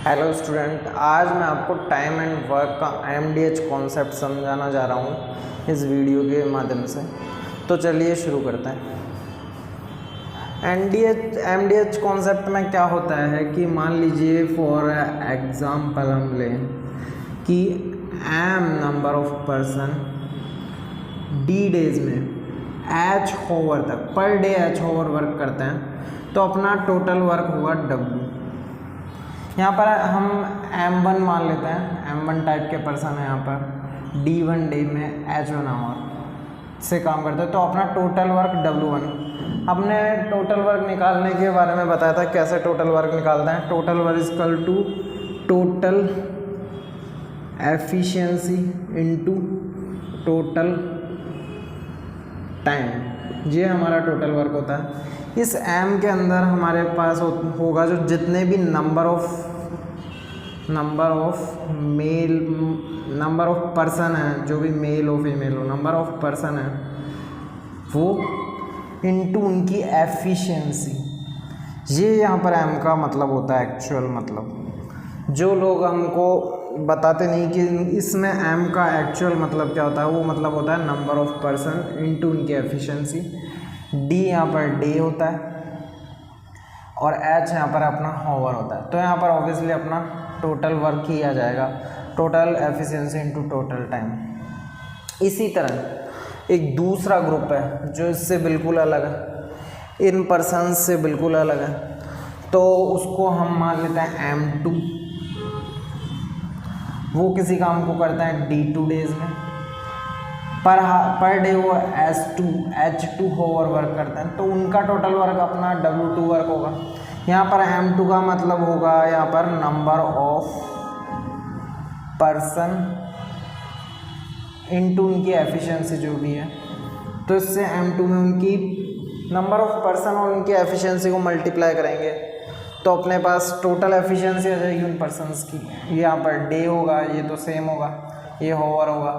Hello student, आज मैं आपको टाइम एंड वर्क का एमडीएच कॉन्सेप्ट समझाना जा रहा हूँ इस वीडियो के माध्यम से। तो चलिए शुरू करते हैं। एमडीएच कॉन्सेप्ट में क्या होता है कि मान लीजिए फॉर एग्जाम्पल हम लें कि M number of person D days में एच होवर तक per day H hover work करते हैं, तो अपना टोटल वर्क हुआ डब्ल्यू। यहाँ पर हम M1 मान लेते हैं, M1 टाइप के पर्सन है यहाँ पर, D1 डे में H1 आवर से काम करते हैं, तो अपना टोटल वर्क W1। हमने टोटल वर्क निकालने के बारे में बताया था कैसे टोटल वर्क निकालते हैं। Total work is equal to total efficiency into total time, ये हमारा टोटल वर्क होता है। इस M के अंदर हमारे पास होगा जो जितने भी नंबर ऑफ पर्सन है, जो भी मेल हो फीमेल हो, नंबर ऑफ पर्सन है वो इनटू उनकी एफिशिएंसी। ये यहाँ पर M का मतलब होता है एक्चुअल मतलब। जो लोग हमको बताते नहीं कि इसमें M का एक्चुअल मतलब क्या होता है, वो मतलब होता है नंबर ऑफ पर्सन इनटू उनकी एफिशिएंसी। D यहाँ पर डे होता है और H यहाँ पर अपना होवर होता है। तो यहाँ पर ऑब्वियसली अपना टोटल वर्क ही आ जाएगा, total efficiency into total time. इसी तरह एक दूसरा ग्रुप है जो इससे बिल्कुल अलग है, इन पर्सन से बिल्कुल अलग है, तो उसको हम मान लेते हैं M2। वो किसी काम को करते हैं D2 डेज में, पर डे वो H2 होवर वर्क करते हैं, तो उनका टोटल वर्क अपना W2 वर्क होगा। यहाँ पर M2 का मतलब होगा यहाँ पर नंबर ऑफ पर्सन इनटू उनकी एफिशिएंसी जो भी है। तो इससे M2 में उनकी नंबर ऑफ पर्सन और उनकी एफिशिएंसी को मल्टीप्लाई करेंगे तो अपने पास टोटल एफिशिएंसी आ जाएगी उन पर्सनस की। ये यहाँ पर डे होगा, ये तो सेम होगा, ये होवर होगा,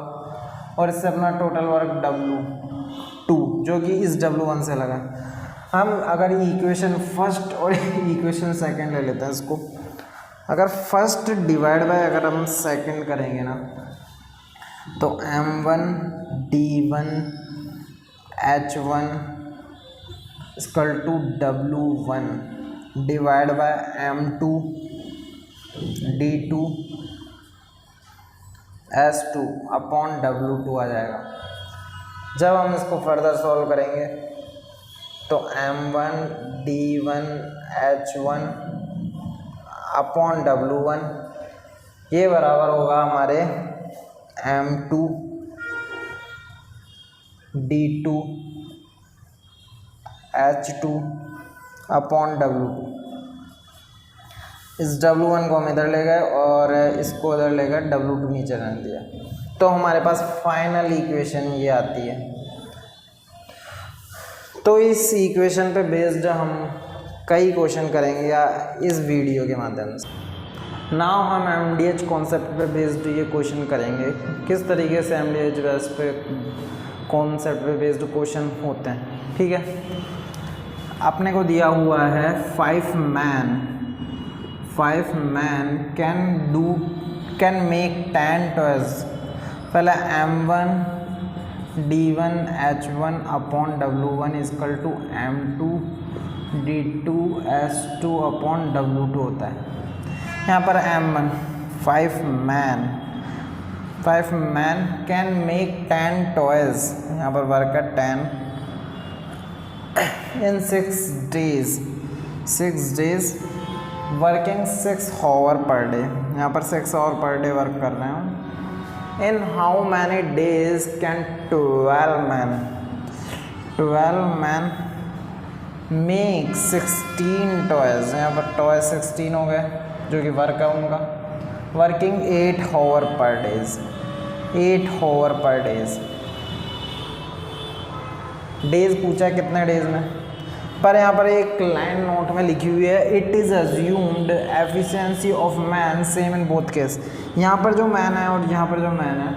और इससे अपना टोटल वर्क W2 जो कि इस W1 से लगा। हम अगर इक्वेशन फर्स्ट और इक्वेशन सेकंड ले लेते हैं इसको, अगर फर्स्ट डिवाइड बाय अगर हम सेकंड करेंगे ना, तो M1 D1 H1 equal to W1 divide by M2 D2 S2 upon W2 आ जाएगा। जब हम इसको फर्दर सॉल्व करेंगे तो M1 D1 H1 upon W1 ये बराबर होगा हमारे M2 D2 H2 upon W2। इस W1 को हम इधर ले गए और इसको इधर ले गए, W2 नीचे रहने दिया, तो हमारे पास फाइनल इक्वेशन ये आती है। तो इस इक्वेशन पे बेस्ड हम कई क्वेश्चन करेंगे या इस वीडियो के माध्यम से। नाउ हम एमडीएच कॉन्सेप्ट पे बेस्ड ये क्वेश्चन करेंगे, किस तरीके से एमडीएच बेस पे कॉन्सेप्ट पे बेस्ड क्वेश्चन होते हैं। ठीक है, अपने को दिया हुआ है 5 मैन कैन मेक 10 टॉयज। पहले M1 D1 H1 upon W1 equal to M2 D2 S2 upon W2 होता है। यहाँ पर M1 5 man can make 10 toys, यहाँ पर वर्क है 10 in 6 days working 6 hour per day. यहाँ पर 6 आवर पर डे वर्क कर रहे हैं। इन how many days can 12 man make 16 toys. यहाँ पर टॉय 16 हो गए जो कि वर्क है उनका, वर्किंग 8 आवर पर डेज। डेज पूछा कितने डेज में, पर यहाँ पर एक लाइन नोट में लिखी हुई है, it is assumed efficiency of man same in both case. यहाँ पर जो मैन है और यहाँ पर जो मैन है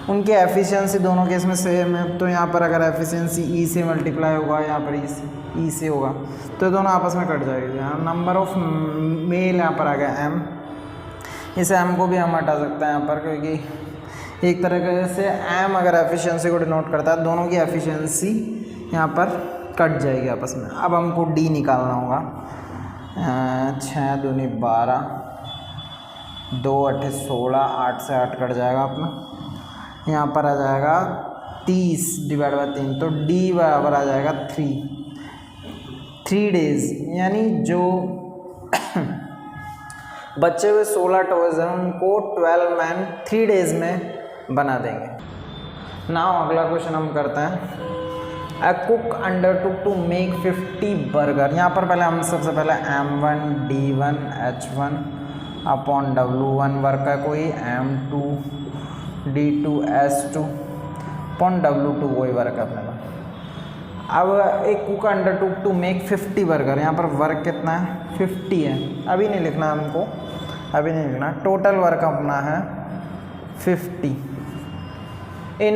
उनकी एफिशिएंसी दोनों केस में सेम है। तो यहाँ पर अगर एफिशिएंसी ई से मल्टीप्लाई होगा, यहाँ पर ई से होगा, तो दोनों आपस में कट जाएगी। यहाँ नंबर ऑफ मेल यहाँ पर आ गया M इस एम को भी हम हटा सकते हैं यहाँ पर, क्योंकि एक तरीके से एम अगर एफिशिएंसी को डिनोट करता है, दोनों की एफिशिएंसी यहाँ पर कट जाएगी आपस में। अब हमको डी निकालना होगा। 6 दूनी 12, 2 8 16, 8 से 8 कट जाएगा अपना, यहाँ पर आ जाएगा 30 डिवाइड बाई 3, तो डी बराबर आ जाएगा 3 डेज, यानी जो बचे हुए 16 टॉयज हैं उनको 12 मैन 3 डेज में बना देंगे। नाउ अगला क्वेश्चन हम करते हैं। A cook undertook to make 50 burger. यहाँ पर पहले हम सबसे पहले M1 D1 H1 upon W1 work है कोई, M2 D2 S2 upon W2 कोई वर्क है अपने पास। अब एक cook undertook to make 50 burger, यहाँ पर वर्क कितना है 50 है, अभी नहीं लिखना हमको, अभी नहीं लिखना। टोटल वर्क अपना है 50 इन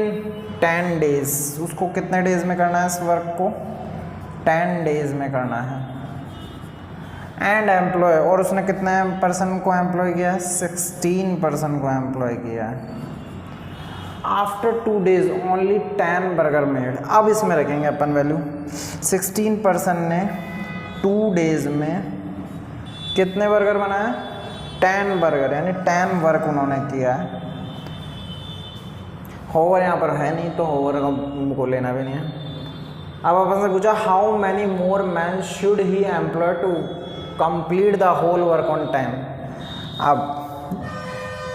10 डेज। उसको कितने डेज में करना है इस वर्क को, 10 डेज में करना है। एंड एम्प्लॉय, और उसने कितने पर्सन को एम्प्लॉय किया है, 16 पर्सन को एम्प्लॉय किया है। After 2 days only 10 burger made. अब इसमें रखेंगे अपन वैल्यू, 16 पर्सन ने 2 डेज में कितने बर्गर बनाए, 10 बर्गर, यानी 10 वर्क उन्होंने किया है। होवर यहाँ पर है नहीं, तो होवर को लेना भी नहीं है। अब अपन से पूछा how many more man should he employ to complete the whole work on time. अब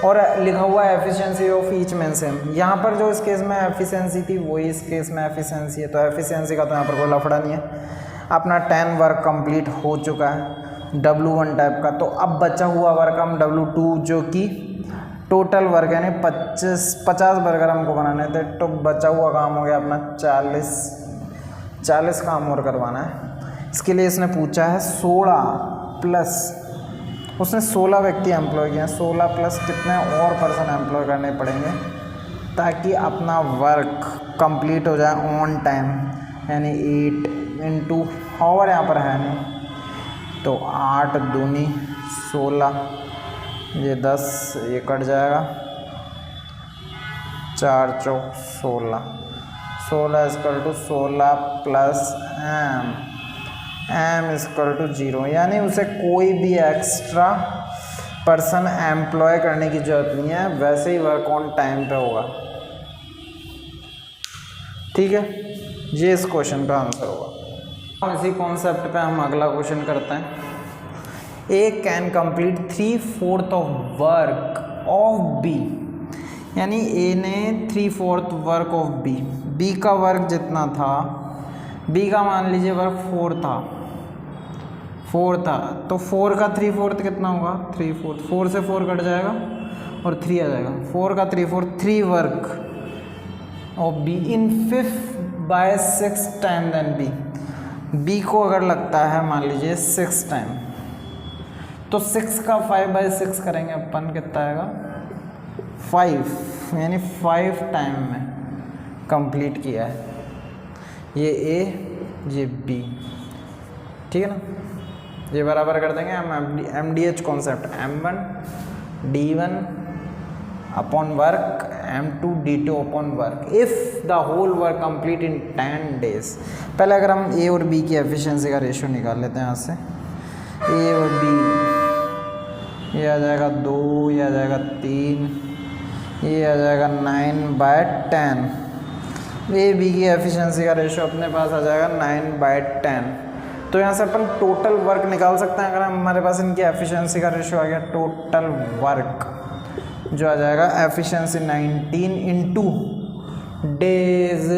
और लिखा हुआ है efficiency of each man same. यहाँ पर जो इस केस में एफिशिएंसी थी वही इस केस में एफिशिएंसी है, तो एफिशिएंसी का तो यहाँ पर कोई लफड़ा नहीं है। अपना 10 वर्क कंप्लीट हो चुका है W1 टाइप का, तो अब बचा हुआ वर्क हम W2 जो कि टोटल वर्क यानी 50 बर्गर हमको बनाने थे, तो बचा हुआ काम हो गया अपना 40 काम और करवाना है। इसके लिए इसने पूछा है 16 प्लस, उसने 16 व्यक्ति एम्प्लॉय किए हैं, 16 प्लस कितने और पर्सन एम्प्लॉय करने पड़ेंगे ताकि अपना वर्क कंप्लीट हो जाए ऑन टाइम, यानी 8 इंटू हावर यहाँ पर है नहीं, तो 8 दूनी 16, ये 10, ये कट जाएगा, 4 चौक 16, 16 equal to 16 plus M equal to 0, यानी उसे कोई भी एक्स्ट्रा पर्सन एम्प्लॉय करने की जरूरत नहीं है, वैसे ही वर्क ऑन टाइम पे होगा। ठीक है, ये इस क्वेश्चन का आंसर होगा। इसी कॉन्सेप्ट पे हम अगला क्वेश्चन करते हैं। A can complete 3/4 of work of B, यानी ए ने 3/4 वर्क ऑफ बी, बी का वर्क जितना था, बी का मान लीजिए वर्क 4 था, तो 4 का 3/4 कितना होगा, 3/4, 4 से 4 कट जाएगा और 3 आ जाएगा, 4 का 3/4 3 work of B in 5/6 time then B. B को अगर लगता है मान लीजिए 6 टाइम, तो 6 का 5/6 करेंगे अपन, कितना आएगा 5, यानी 5 टाइम में कंप्लीट किया है ये ए ये बी। ठीक है ना, ये बराबर कर देंगे हम MDH concept, M1 D1 upon work, M2 D2 upon work if the whole work complete in 10 days. पहले अगर हम ए और बी की एफिशिएंसी का रेशियो निकाल लेते हैं यहाँ से, ए और बी, ये आ जाएगा 2, ये आ जाएगा 3, ये आ जाएगा 9/10। ए बी की एफिशिएंसी का रेशियो अपने पास आ जाएगा 9/10। तो यहाँ से अपन टोटल वर्क निकाल सकते हैं अगर हमारे पास इनकी एफिशिएंसी का रेशियो आ गया। टोटल वर्क जो आ जाएगा एफिशिएंसी 19 इंटू डेज,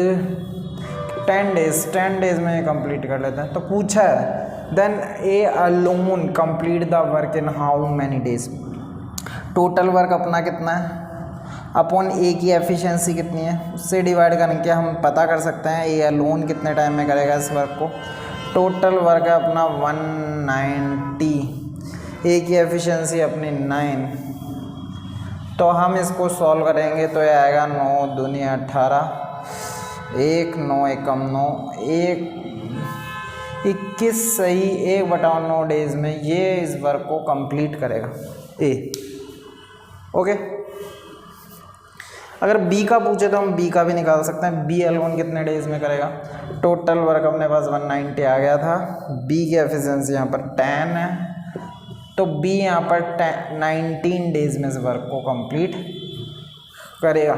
10 डेज में ये कंप्लीट कर लेते हैं। तो पूछा है then A alone complete the work in how many days. Total work अपना कितना है अपॉन ए की एफिशिएंसी कितनी है, उससे डिवाइड करके हम पता कर सकते हैं ए अलोन कितने टाइम में करेगा इस वर्क को। टोटल वर्क है अपना 190, ए की एफिशिएंसी अपनी 9, तो हम इसको सॉल्व करेंगे तो ये आएगा 9 दूनी 18, 1 9 एकम 9, 21 सही 1/9 डेज में ये इस वर्क को कंप्लीट करेगा ए। ओके, अगर बी का पूछे तो हम बी का भी निकाल सकते हैं। बी L1 कितने डेज में करेगा, टोटल वर्क अपने पास 190 आ गया था, बी की एफिशिएंसी यहाँ पर 10 है, तो बी यहाँ पर 19 डेज में इस वर्क को कंप्लीट करेगा।